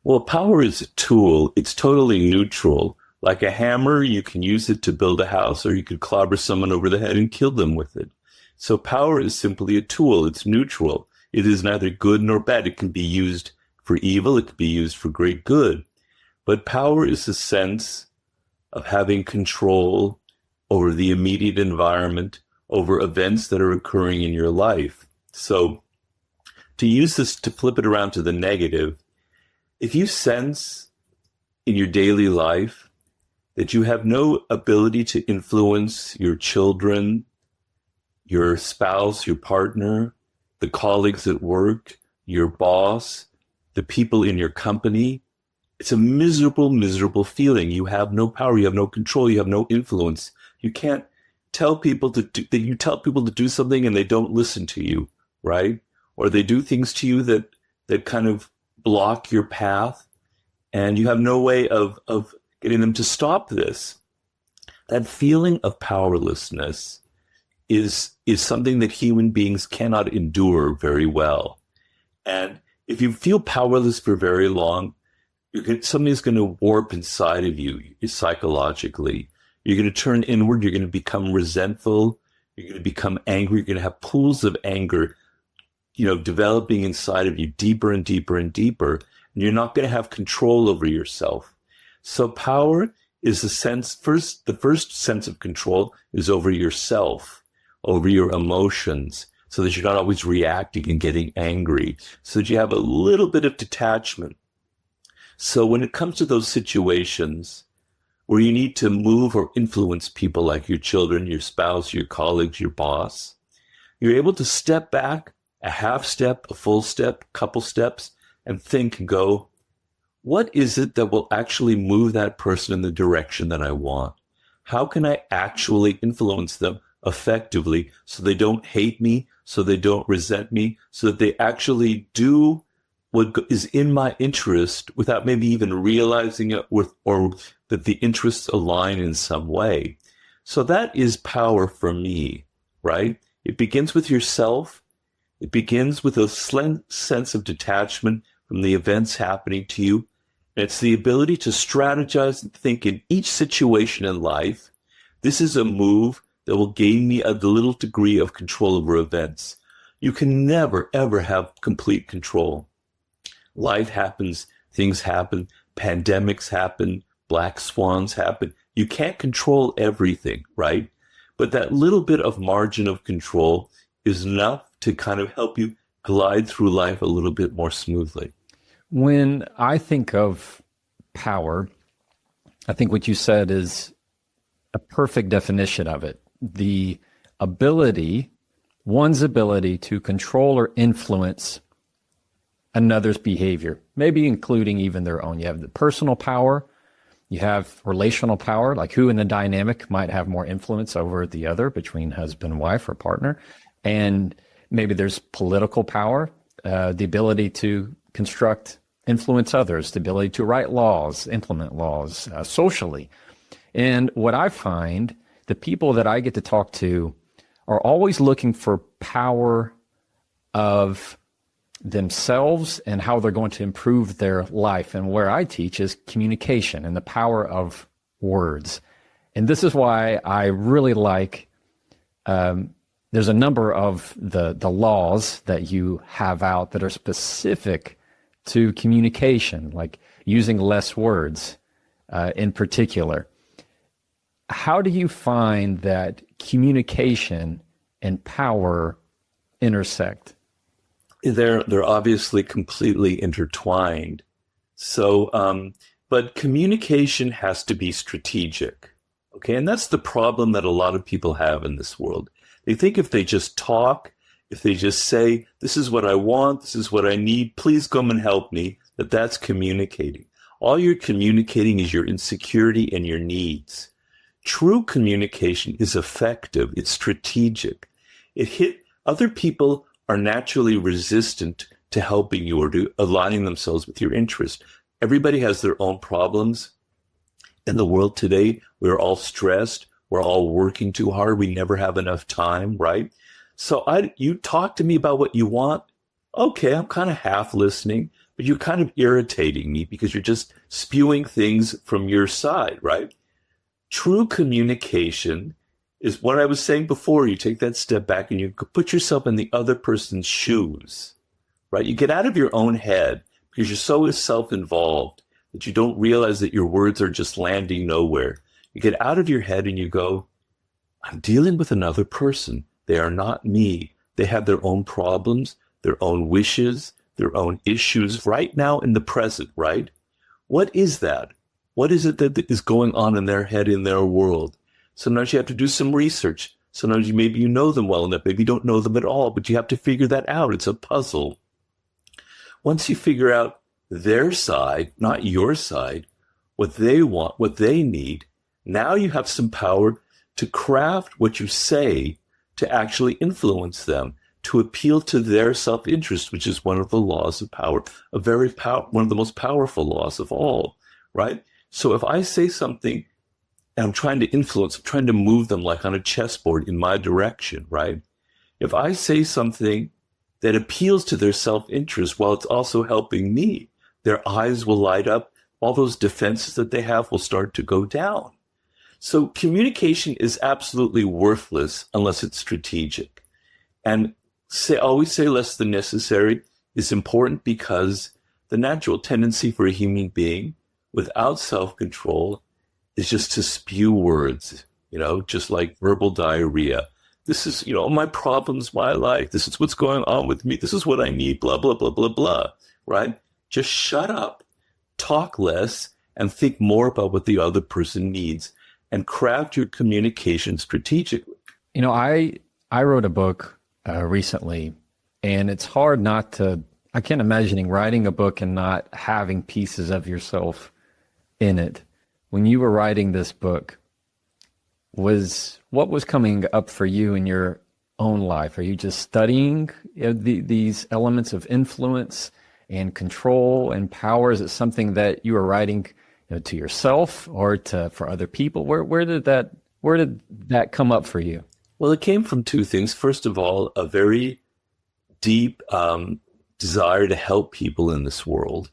Well, power is a tool. It's totally neutral. Like a hammer, you can use it to build a house, or you could clobber someone over the head and kill them with it. So power is simply a tool. It's neutral. It is neither good nor bad. It can be used for evil. It can be used for great good. But power is the sense of having control over the immediate environment, over events that are occurring in your life. So to use this, to flip it around to the negative, if you sense in your daily life that you have no ability to influence your children, your spouse, your partner, the colleagues at work, your boss, the people in your company, it's a miserable, miserable feeling. You have no power, you have no control, you have no influence. You can't tell people to do, that you tell people to do something and they don't listen to you, right? Or they do things to you that kind of block your path, and you have no way of getting them to stop this. That feeling of powerlessness is something that human beings cannot endure very well. And if you feel powerless for very long, something's going to warp inside of you psychologically. You're going to turn inward. You're going to become resentful. You're going to become angry. You're going to have pools of anger, developing inside of you deeper and deeper and deeper. And you're not going to have control over yourself. So power is the first sense of control is over yourself, over your emotions, so that you're not always reacting and getting angry, so that you have a little bit of detachment. So when it comes to those situations where you need to move or influence people like your children, your spouse, your colleagues, your boss, you're able to step back a half step, a full step, couple steps, and think and go, what is it that will actually move that person in the direction that I want? How can I actually influence them effectively so they don't hate me, so they don't resent me, so that they actually do what is in my interest without maybe even realizing it, or that the interests align in some way? So that is power for me, right? It begins with yourself. It begins with a sense of detachment from the events happening to you. And it's the ability to strategize and think in each situation in life. This is a move that will gain me a little degree of control over events. You can never, ever have complete control. Life happens, things happen, pandemics happen, black swans happen. You can't control everything, right? But that little bit of margin of control is enough to kind of help you glide through life a little bit more smoothly. When I think of power, I think what you said is a perfect definition of it. The ability, one's ability to control or influence another's behavior, maybe including even their own. You have the personal power, you have relational power, like who in the dynamic might have more influence over the other between husband and wife or partner. And maybe there's political power, the ability to influence others, the ability to write laws, implement laws socially. And what I find, the people that I get to talk to are always looking for power of themselves and how they're going to improve their life. And where I teach is communication and the power of words. And this is why I really like, there's a number of the laws that you have out that are specific to communication, like using less words in particular. How do you find that communication and power intersect? They're obviously completely intertwined. So, but communication has to be strategic, okay? And that's the problem that a lot of people have in this world. They think if they just talk, if they just say, this is what I want, this is what I need, please come and help me, that's communicating. All you're communicating is your insecurity and your needs. True communication is effective. It's strategic. Other people are naturally resistant to helping you or to aligning themselves with your interest. Everybody has their own problems. In the world today, we're all stressed. We're all working too hard. We never have enough time, right? So you talk to me about what you want. Okay, I'm kind of half listening. but you're kind of irritating me because you're just spewing things from your side, right? True communication is what I was saying before. You take that step back and you put yourself in the other person's shoes, right? You get out of your own head because you're so self-involved that you don't realize that your words are just landing nowhere. You get out of your head and you go, I'm dealing with another person. They are not me. They have their own problems, their own wishes, their own issues right now in the present, right? What is that? What is it that is going on in their head, in their world? Sometimes you have to do some research. Sometimes maybe you know them well enough. Maybe you don't know them at all, but you have to figure that out. It's a puzzle. Once you figure out their side, not your side, what they want, what they need, now you have some power to craft what you say to actually influence them, to appeal to their self-interest, which is one of the laws of power, one of the most powerful laws of all, right? So if I say something and I'm trying to influence, I'm trying to move them like on a chessboard in my direction, right? If I say something that appeals to their self-interest while it's also helping me, their eyes will light up, all those defenses that they have will start to go down. So communication is absolutely worthless unless it's strategic. And always say less than necessary is important because the natural tendency for a human being without self-control is just to spew words, just like verbal diarrhea. This is, my problems, my life. This is what's going on with me. This is what I need, blah, blah, blah, blah, blah, right? Just shut up, talk less, and think more about what the other person needs and craft your communication strategically. I wrote a book recently, and it's hard not to, I can't imagine writing a book and not having pieces of yourself in it. When you were writing this book, what was coming up for you in your own life? Are you just studying these elements of influence and control and power? Is it something that you were writing to yourself or for other people? Where did that come up for you? Well, it came from two things. First of all, a very deep desire to help people in this world.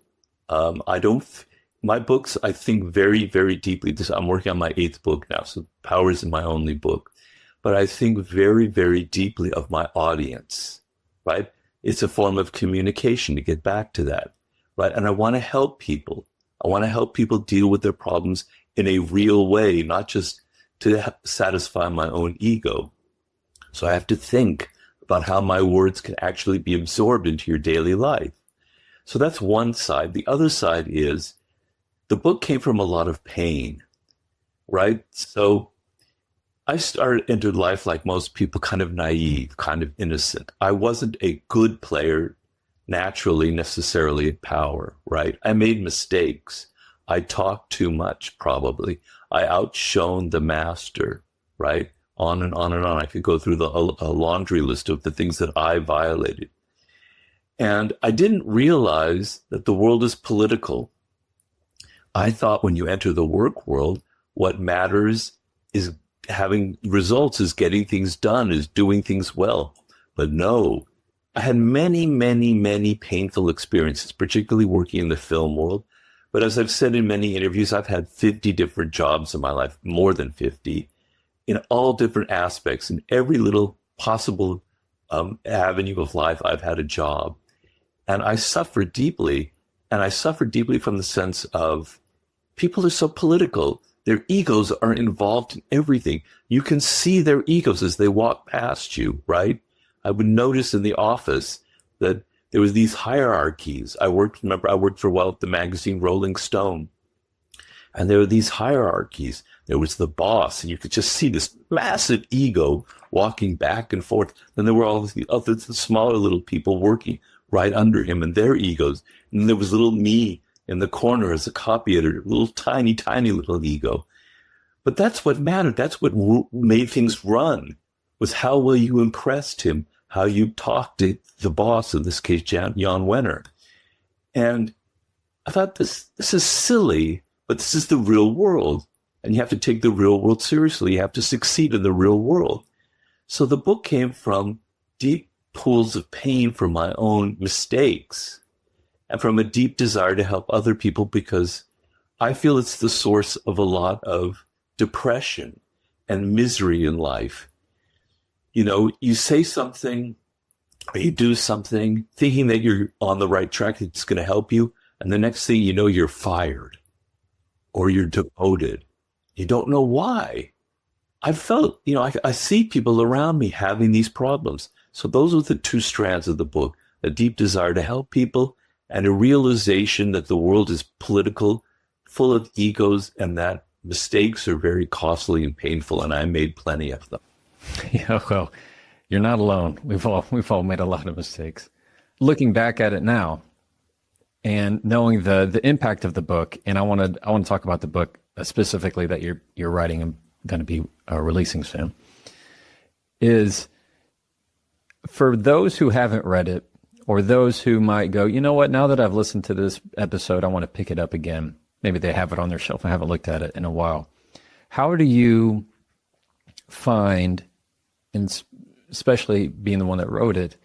My books, I think very, very deeply. I'm working on my 8th book now, so Power isn't my only book. But I think very, very deeply of my audience, right? It's a form of communication, to get back to that, right? And I want to help people. I want to help people deal with their problems in a real way, not just to satisfy my own ego. So I have to think about how my words can actually be absorbed into your daily life. So that's one side. The other side is the book came from a lot of pain, right? So I entered life like most people, kind of naive, kind of innocent. I wasn't a good player naturally, necessarily at power, right? I made mistakes. I talked too much, probably. I outshone the master, right? On and on and on. I could go through a laundry list of the things that I violated. And I didn't realize that the world is political. I thought when you enter the work world, what matters is having results, is getting things done, is doing things well. But no, I had many, many, many painful experiences, particularly working in the film world. But as I've said in many interviews, I've had 50 different jobs in my life, more than 50, in all different aspects. In every little possible avenue of life, I've had a job. And I suffered deeply. And I suffered deeply from the sense of people are so political. Their egos are involved in everything. You can see their egos as they walk past you, right? I would notice in the office that there was these hierarchies. I worked for a while at the magazine Rolling Stone. And there were these hierarchies. There was the boss, and you could just see this massive ego walking back and forth. Then there were all the smaller little people working right under him and their egos. And there was little me in the corner as a copy editor, little tiny, tiny little ego. But that's what mattered. That's what made things run, was how well you impressed him, how you talked to the boss, in this case, Jan Wenner. And I thought, this is silly, but this is the real world. And you have to take the real world seriously. You have to succeed in the real world. So the book came from deep pools of pain from my own mistakes. and from a deep desire to help other people, because I feel it's the source of a lot of depression and misery in life. You know, you say something or you do something thinking that you're on the right track, it's going to help you. And the next thing you know, you're fired or you're demoted. You don't know why. I felt, you know, I see people around me having these problems. So those are the two strands of the book, a deep desire to help people and a realization that the world is political, full of egos, and that mistakes are very costly and painful, and I made plenty of them. Yeah, well, you're not alone. We've all made a lot of mistakes. Looking back at it now and knowing the impact of the book, and I want to talk about the book specifically that you're writing and going to be releasing soon, is for those who haven't read it, or those who might go, you know what, now that I've listened to this episode, I want to pick it up again. Maybe they have it on their shelf. I haven't looked at it in a while. How do you find, and especially being the one that wrote it,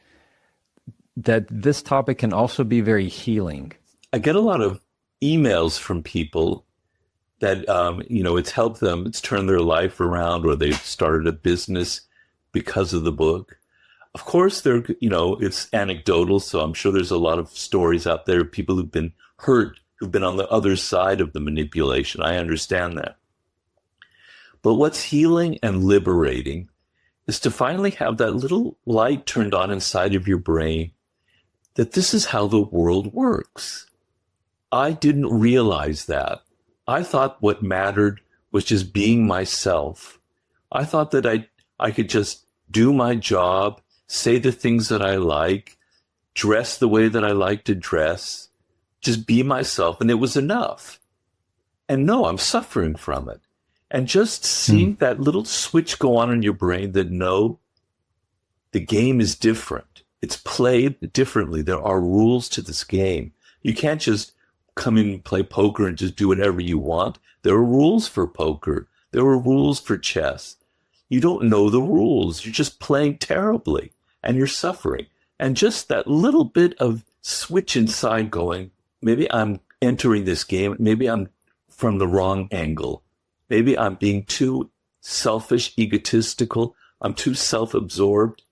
that this topic can also be very healing? I get a lot of emails from people that, you know, it's helped them, it's turned their life around, or they've started a business because of the book. Of course, you know, it's anecdotal, so I'm sure there's a lot of stories out there of people who've been hurt, who've been on the other side of the manipulation. I understand that. But what's healing and liberating is to finally have that little light turned on inside of your brain that this is how the world works. I didn't realize that. I thought what mattered was just being myself. I thought that I could just do my job, say the things that I like, dress the way that I like to dress, just be myself, and it was enough. And no, I'm suffering from it. And just seeing that little switch go on in your brain that no, the game is different. It's played differently. There are rules to this game. You can't just come in and play poker and just do whatever you want. There are rules for poker. There are rules for chess. You don't know the rules. You're just playing terribly and you're suffering. And just that little bit of switch inside going, maybe I'm entering this game. Maybe I'm from the wrong angle. Maybe I'm being too selfish, egotistical. I'm too self-absorbed.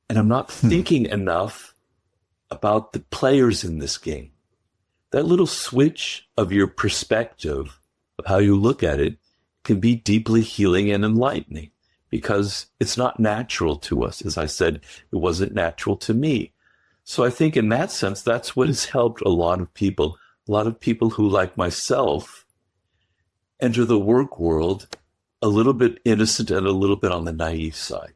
And I'm not thinking enough about the players in this game. That little switch of your perspective of how you look at it can be deeply healing and enlightening, because it's not natural to us. As I said, it wasn't natural to me. So I think in that sense, that's what has helped a lot of people who, like myself, enter the work world a little bit innocent and a little bit on the naive side.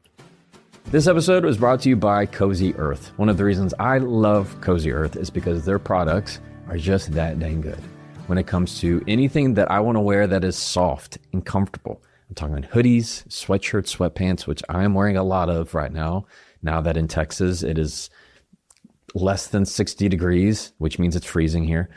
This episode was brought to you by Cozy Earth. One of the reasons I love Cozy Earth is because their products are just that dang good. When it comes to anything that I want to wear that is soft and comfortable, I'm talking hoodies, sweatshirts, sweatpants, which I am wearing a lot of right now that in Texas it is less than 60 degrees, which means it's freezing here.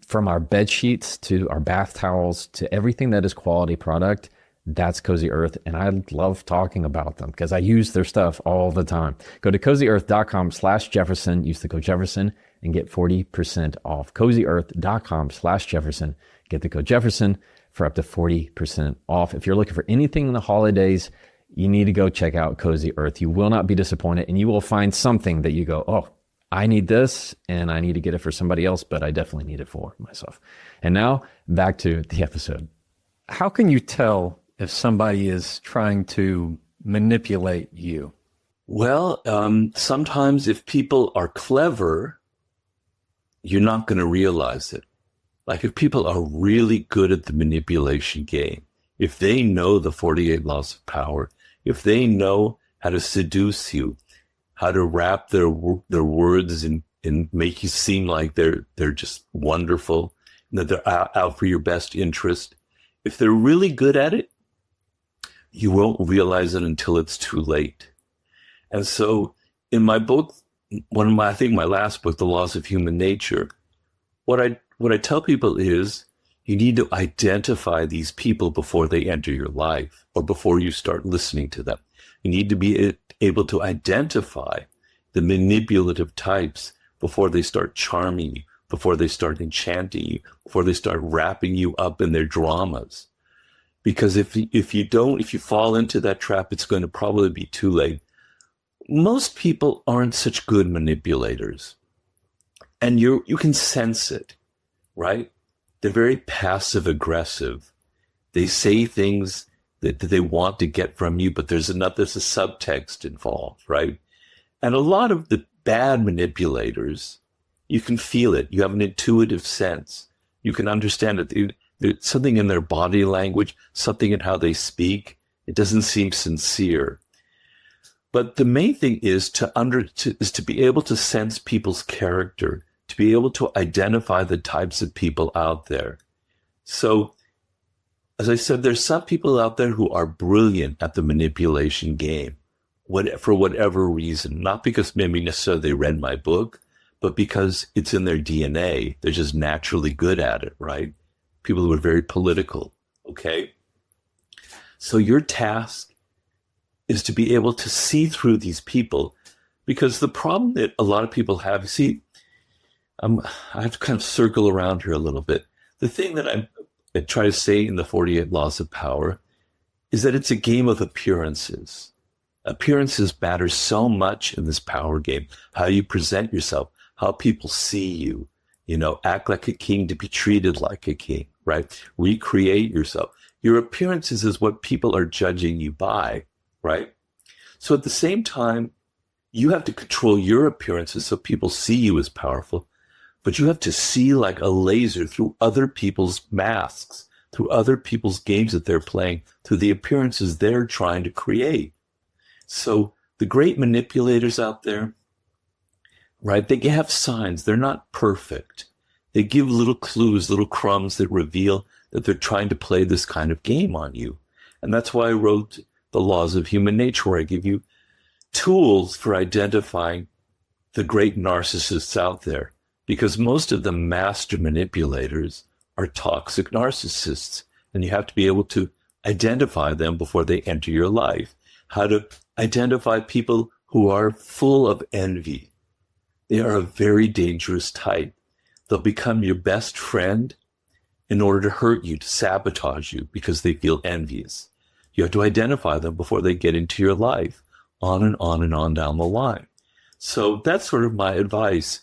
From our bed sheets to our bath towels to everything that is quality product, that's Cozy Earth. And I love talking about them because I use their stuff all the time. Go to cozyearth.com/Jefferson, use the code Jefferson and get 40% off. cozyearth.com/Jefferson, get the code Jefferson for up to 40% off. If you're looking for anything in the holidays, you need to go check out Cozy Earth. You will not be disappointed, and you will find something that you go, oh, I need this and I need to get it for somebody else, but I definitely need it for myself. And now back to the episode. How can you tell if somebody is trying to manipulate you? Well, sometimes if people are clever, you're not going to realize it. Like if people are really good at the manipulation game, if they know the 48 laws of power, if they know how to seduce you, how to wrap their words and make you seem like they're just wonderful, and that they're out for your best interest. If they're really good at it, you won't realize it until it's too late. And so in my book, I think my last book, The Laws of Human Nature, what I tell people is you need to identify these people before they enter your life or before you start listening to them. You need to be able to identify the manipulative types before they start charming you, before they start enchanting you, before they start wrapping you up in their dramas. Because if you fall into that trap, it's going to probably be too late. Most people aren't such good manipulators. And you can sense it, right? They're very passive aggressive. They say things that they want to get from you, but there's a subtext involved, right? And a lot of the bad manipulators, you can feel it. You have an intuitive sense. You can understand it. There's something in their body language, something in how they speak. It doesn't seem sincere. But the main thing is to be able to sense people's character, to be able to identify the types of people out there. So, as I said, there's some people out there who are brilliant at the manipulation game, for whatever reason, not because maybe necessarily they read my book, but because it's in their DNA. They're just naturally good at it, right? People who are very political, okay? So your task is to be able to see through these people, because the problem that a lot of people have, you see, I have to kind of circle around here a little bit. The thing that I try to say in the 48 Laws of Power is that it's a game of appearances. Appearances matter so much in this power game. How you present yourself, how people see you, act like a king to be treated like a king, right? Recreate yourself. Your appearances is what people are judging you by, right? So at the same time, you have to control your appearances so people see you as powerful, but you have to see like a laser through other people's masks, through other people's games that they're playing, through the appearances they're trying to create. So the great manipulators out there, right, they have signs. They're not perfect. They give little clues, little crumbs that reveal that they're trying to play this kind of game on you. And that's why I wrote The Laws of Human Nature, where I give you tools for identifying the great narcissists out there. Because most of the master manipulators are toxic narcissists, and you have to be able to identify them before they enter your life. How to identify people who are full of envy. They are a very dangerous type. They'll become your best friend in order to hurt you, to sabotage you, because they feel envious. You have to identify them before they get into your life, on and on and on down the line. So that's sort of my advice.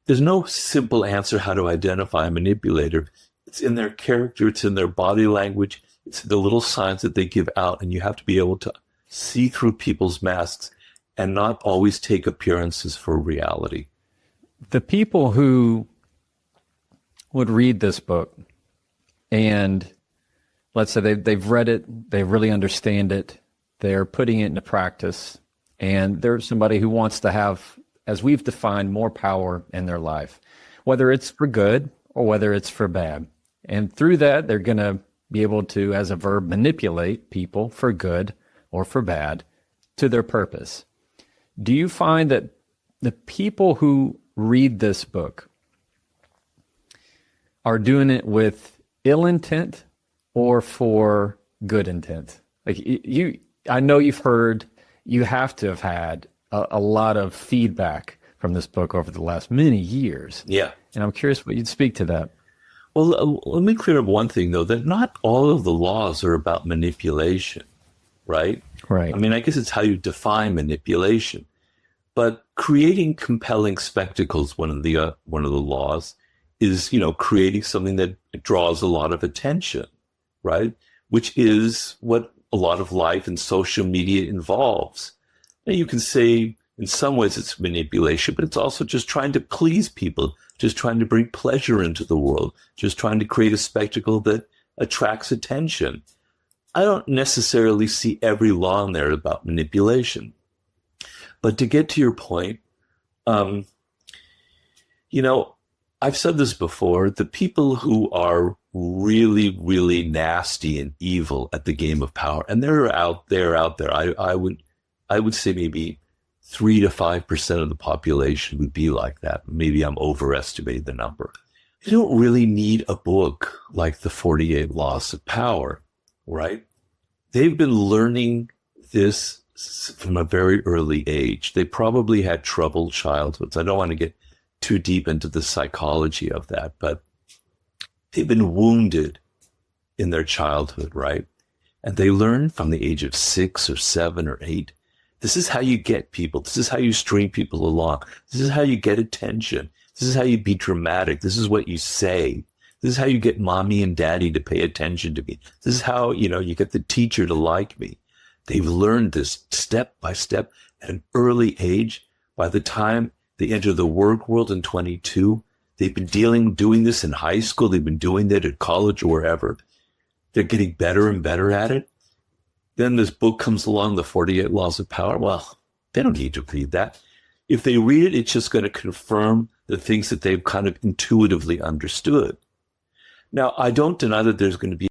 There's no simple answer how to identify a manipulator. It's in their character, it's in their body language, it's the little signs that they give out, and you have to be able to see through people's masks and not always take appearances for reality. The people who would read this book and let's say they've read it, they really understand it, they're putting it into practice, and there's somebody who wants to have, as we've defined, more power in their life, whether it's for good or whether it's for bad. And through that, they're going to be able to, as a verb, manipulate people for good or for bad to their purpose. Do you find that the people who read this book are doing it with ill intent or for good intent? Like I know you have to have had a lot of feedback from this book over the last many years. Yeah. And I'm curious what you'd speak to that. Well, let me clear up one thing, though, that not all of the laws are about manipulation, right? Right. I mean, I guess it's how you define manipulation. But creating compelling spectacles, one of the laws, is, creating something that draws a lot of attention, right? Which is what a lot of life and social media involves. And you can say, in some ways, it's manipulation, but it's also just trying to please people, just trying to bring pleasure into the world, just trying to create a spectacle that attracts attention. I don't necessarily see every law in there about manipulation. But to get to your point, I've said this before, the people who are really, really nasty and evil at the game of power, and they're out there. I would say maybe 3 to 5% of the population would be like that. Maybe I'm overestimating the number. They don't really need a book like the 48 Laws of Power, right? They've been learning this from a very early age. They probably had troubled childhoods. I don't want to get too deep into the psychology of that, but they've been wounded in their childhood, right? And they learn from the age of 6 or 7 or 8. This is how you get people. This is how you string people along. This is how you get attention. This is how you be dramatic. This is what you say. This is how you get mommy and daddy to pay attention to me. This is how, you get the teacher to like me. They've learned this step by step at an early age. By the time they enter the work world in 22, they've been doing this in high school. They've been doing that at college or wherever. They're getting better and better at it. Then this book comes along, The 48 Laws of Power. Well, they don't need to read that. If they read it, it's just going to confirm the things that they've kind of intuitively understood. Now, I don't deny that there's going to be